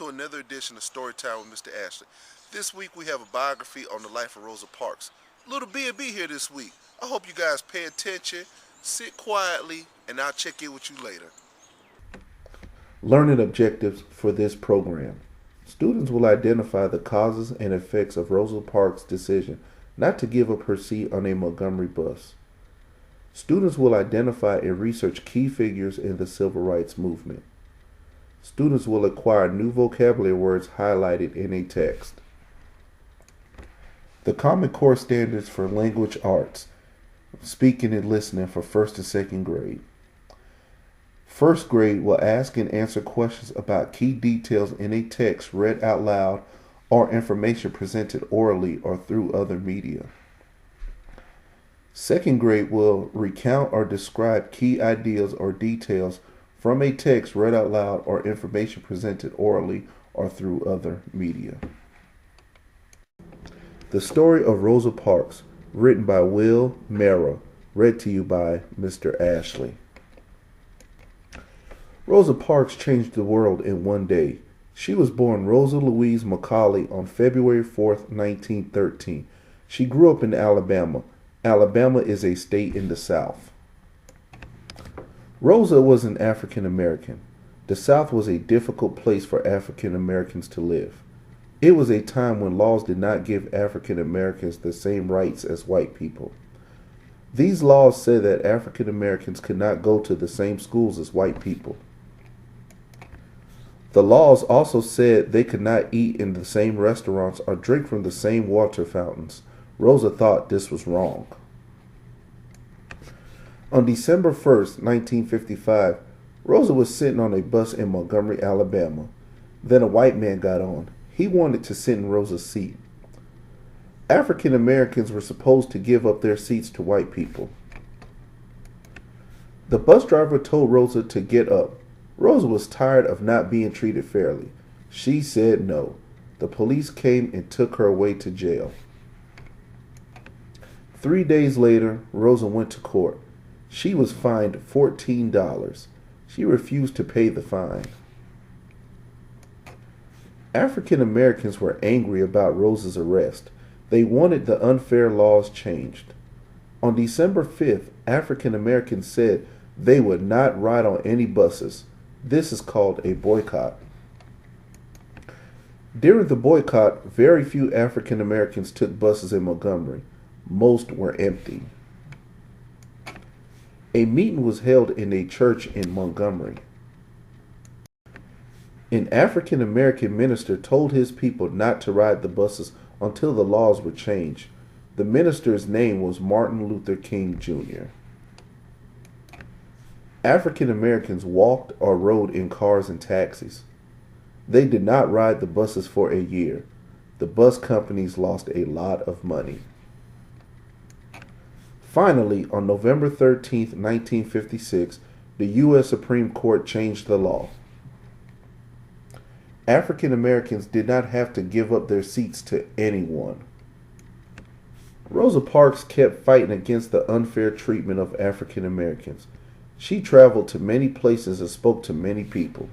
to another edition of Storytime with Mr. Ashley. This week we have a biography on the life of Rosa Parks. Little B&B here this week. I hope you guys pay attention, sit quietly, and I'll check in with you later. Learning objectives for this program. Students will identify the causes and effects of Rosa Parks' decision not to give up her seat on a Montgomery bus. Students will identify and research key figures in the civil rights movement. Students will acquire new vocabulary words highlighted in a text. The Common Core Standards for Language Arts, Speaking and Listening for 1st and 2nd grade. First grade will ask and answer questions about key details in a text read out loud or information presented orally or through other media. Second grade will recount or describe key ideas or details from a text read out loud or information presented orally or through other media. The Story of Rosa Parks, written by Will Mara, read to you by Mr. Ashley. Rosa Parks changed the world in one day. She was born Rosa Louise Macaulay on February 4th, 1913. She grew up in Alabama. Alabama is a state in the South. Rosa was an African American. The South was a difficult place for African Americans to live. It was a time when laws did not give African Americans the same rights as white people. These laws said that African Americans could not go to the same schools as white people. The laws also said they could not eat in the same restaurants or drink from the same water fountains. Rosa thought this was wrong. On December 1st, 1955, Rosa was sitting on a bus in Montgomery, Alabama. Then a white man got on. He wanted to sit in Rosa's seat. African Americans were supposed to give up their seats to white people. The bus driver told Rosa to get up. Rosa was tired of not being treated fairly. She said no. The police came and took her away to jail. 3 days later, Rosa went to court. She was fined $14. She refused to pay the fine. African Americans were angry about Rosa's arrest. They wanted the unfair laws changed. On December 5th, African Americans said they would not ride on any buses. This is called a boycott. During the boycott, very few African Americans took buses in Montgomery. Most were empty. A meeting was held in a church in Montgomery. An African American minister told his people not to ride the buses until the laws were changed. The minister's name was Martin Luther King Jr. African Americans walked or rode in cars and taxis. They did not ride the buses for a year. The bus companies lost a lot of money. Finally, on November 13th, 1956, the U.S. Supreme Court changed the law. African Americans did not have to give up their seats to anyone. Rosa Parks kept fighting against the unfair treatment of African Americans. She traveled to many places and spoke to many people.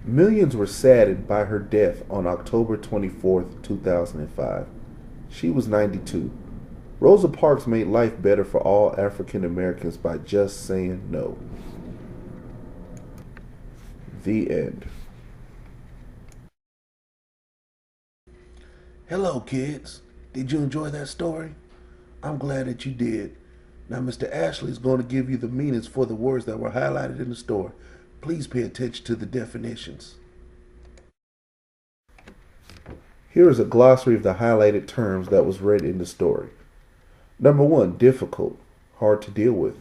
Millions were saddened by her death on October 24th, 2005. She was 92. Rosa Parks made life better for all African Americans by just saying no. The end. Hello, kids. Did you enjoy that story? I'm glad that you did. Now, Mr. Ashley is going to give you the meanings for the words that were highlighted in the story. Please pay attention to the definitions. Here is a glossary of the highlighted terms that was read in the story. Number 1, difficult, hard to deal with.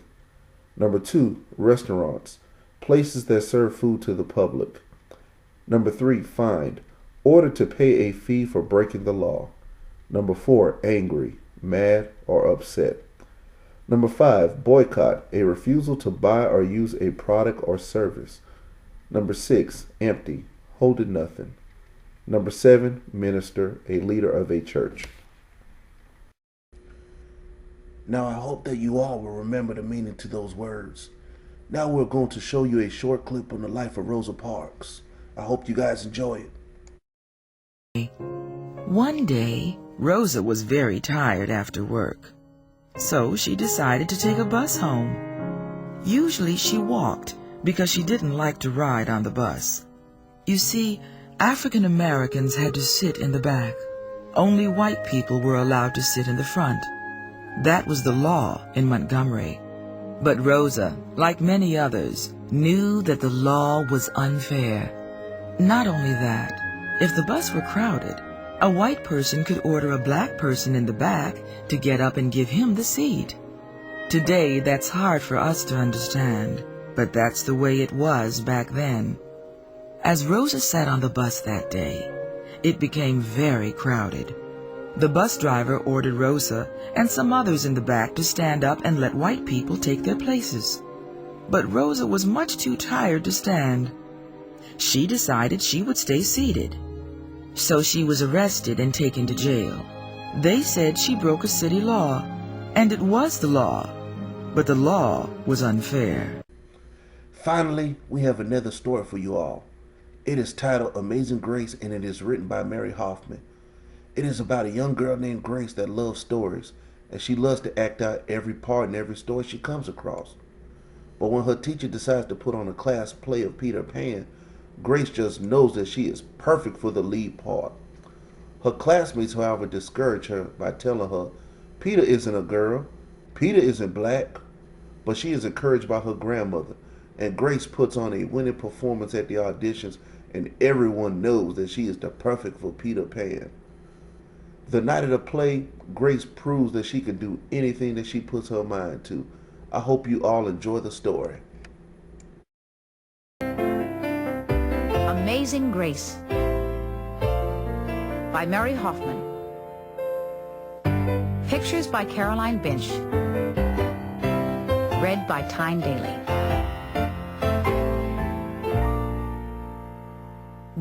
Number 2, restaurants, places that serve food to the public. Number 3, fined, ordered to pay a fee for breaking the law. Number 4, angry, mad, or upset. Number 5, boycott, a refusal to buy or use a product or service. Number 6, empty, holding nothing. Number 7, minister, a leader of a church. Now, I hope that you all will remember the meaning to those words. Now we're going to show you a short clip on the life of Rosa Parks. I hope you guys enjoy it. One day, Rosa was very tired after work, so she decided to take a bus home. Usually she walked because she didn't like to ride on the bus. You see, African Americans had to sit in the back. Only white people were allowed to sit in the front. That was the law in Montgomery. But Rosa, like many others, knew that the law was unfair. Not only that, if the bus were crowded, a white person could order a black person in the back to get up and give him the seat. Today, that's hard for us to understand, but that's the way it was back then. As Rosa sat on the bus that day, it became very crowded. The bus driver ordered Rosa and some others in the back to stand up and let white people take their places. But Rosa was much too tired to stand. She decided she would stay seated. So she was arrested and taken to jail. They said she broke a city law, and it was the law, but the law was unfair. Finally, we have another story for you all. It is titled Amazing Grace, and it is written by Mary Hoffman. It is about a young girl named Grace that loves stories, and she loves to act out every part in every story she comes across. But when her teacher decides to put on a class play of Peter Pan, Grace just knows that she is perfect for the lead part. Her classmates, however, discourage her by telling her Peter isn't a girl, Peter isn't black, but she is encouraged by her grandmother, and Grace puts on a winning performance at the auditions, and everyone knows that she is the perfect for Peter Pan. The night of the play, Grace proves that she can do anything that she puts her mind to. I hope you all enjoy the story. Amazing Grace by Mary Hoffman. Pictures by Caroline Binch. Read by Tyne Daly.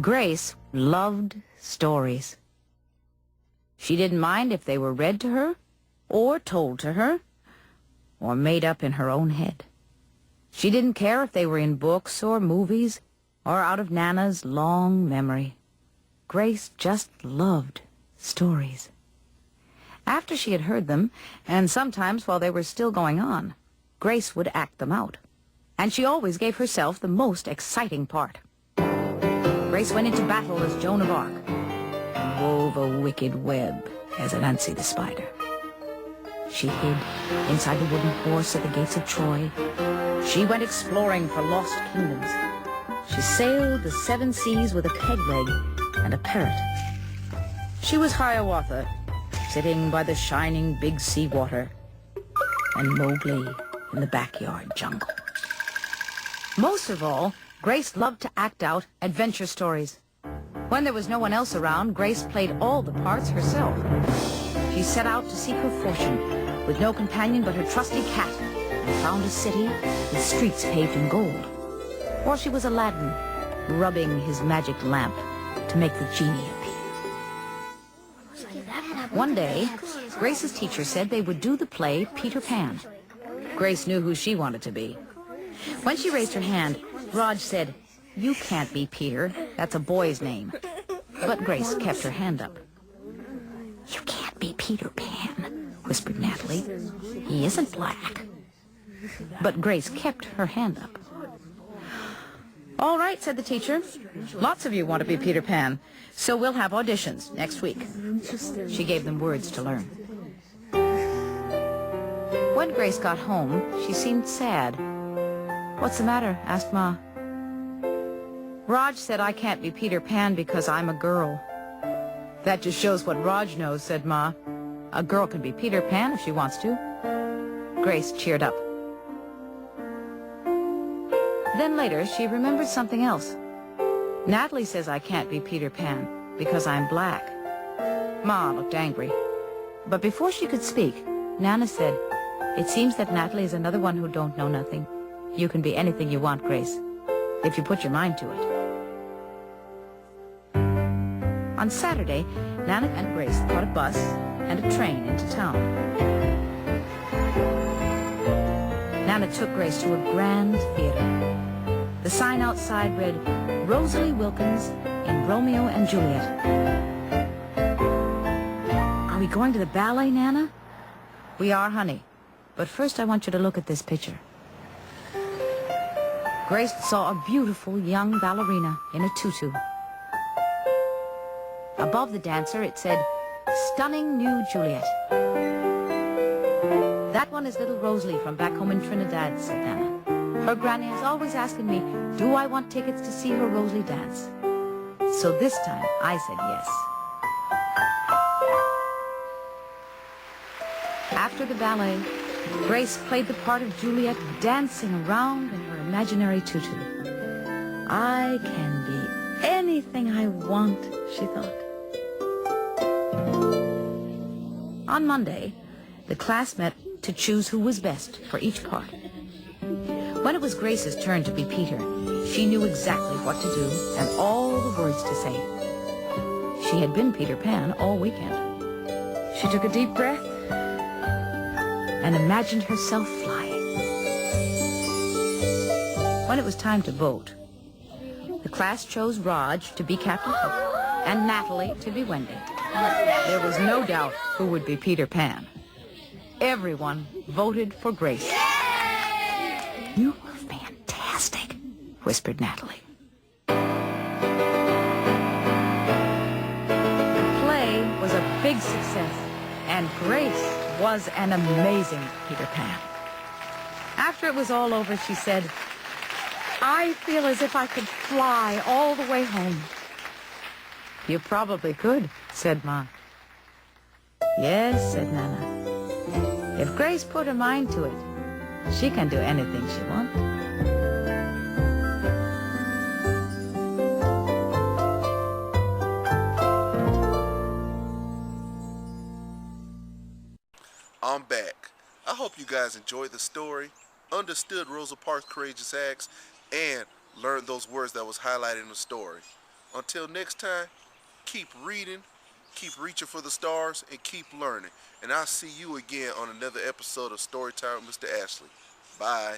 Grace loved stories. She didn't mind if they were read to her, or told to her, or made up in her own head. She didn't care if they were in books or movies, or out of Nana's long memory. Grace just loved stories. After she had heard them, and sometimes while they were still going on, Grace would act them out. And she always gave herself the most exciting part. Grace went into battle as Joan of Arc, and wove a wicked web as Anansi the spider. She hid inside the wooden horse at the gates of Troy. She went exploring for lost kingdoms. She sailed the 7 seas with a peg leg and a parrot. She was Hiawatha, sitting by the shining big sea water, and Mowgli in the backyard jungle. Most of all, Grace loved to act out adventure stories. When there was no one else around, Grace played all the parts herself. She set out to seek her fortune with no companion but her trusty cat, and found a city with streets paved in gold. Or she was Aladdin, rubbing his magic lamp to make the genie appear. One day, Grace's teacher said they would do the play Peter Pan. Grace knew who she wanted to be. When she raised her hand, Raj said, "You can't be Peter. That's a boy's name." But Grace kept her hand up. "You can't be Peter Pan," whispered Natalie. "He isn't black." But Grace kept her hand up. "All right," said the teacher. "Lots of you want to be Peter Pan, so we'll have auditions next week." She gave them words to learn. When Grace got home, she seemed sad. "What's the matter?" asked Ma. "Raj said I can't be Peter Pan because I'm a girl." "That just shows what Raj knows," said Ma. "A girl can be Peter Pan if she wants to." Grace cheered up. Then later, she remembered something else. "Natalie says I can't be Peter Pan because I'm black." Ma looked angry. But before she could speak, Nana said, "It seems that Natalie is another one who don't know nothing. You can be anything you want, Grace, if you put your mind to it." On Saturday, Nana and Grace caught a bus and a train into town. Nana took Grace to a grand theater. The sign outside read, Rosalie Wilkins in Romeo and Juliet. Are we going to the ballet, Nana? We are, honey. But first I want you to look at this picture. Grace saw a beautiful young ballerina in a tutu. Above the dancer it said, Stunning New Juliet. That one is little Rosalie from back home in Trinidad, said Nana. Her granny is always asking me, do I want tickets to see her Rosalie dance? So this time I said yes. After the ballet, Grace played the part of Juliet dancing around in her imaginary tutu. I can be anything I want, she thought. On Monday, the class met to choose who was best for each part. When it was Grace's turn to be Peter, she knew exactly what to do and all the words to say. She had been Peter Pan all weekend. She took a deep breath and imagined herself flying. When it was time to vote, the class chose Raj to be Captain Hook and Natalie to be Wendy. There was no doubt who would be Peter Pan. Everyone voted for Grace. You were fantastic, whispered Natalie. The play was a big success, and Grace was an amazing Peter Pan. After it was all over, she said, I feel as if I could fly all the way home. You probably could, said Ma. Yes, said Nana. If Grace put her mind to it, she can do anything she wants. I'm back. I hope you guys enjoyed the story, understood Rosa Parks' courageous acts, and learned those words that was highlighted in the story. Until next time, keep reading, keep reaching for the stars, and keep learning. And I'll see you again on another episode of Storytime with Mr. Ashley. Bye.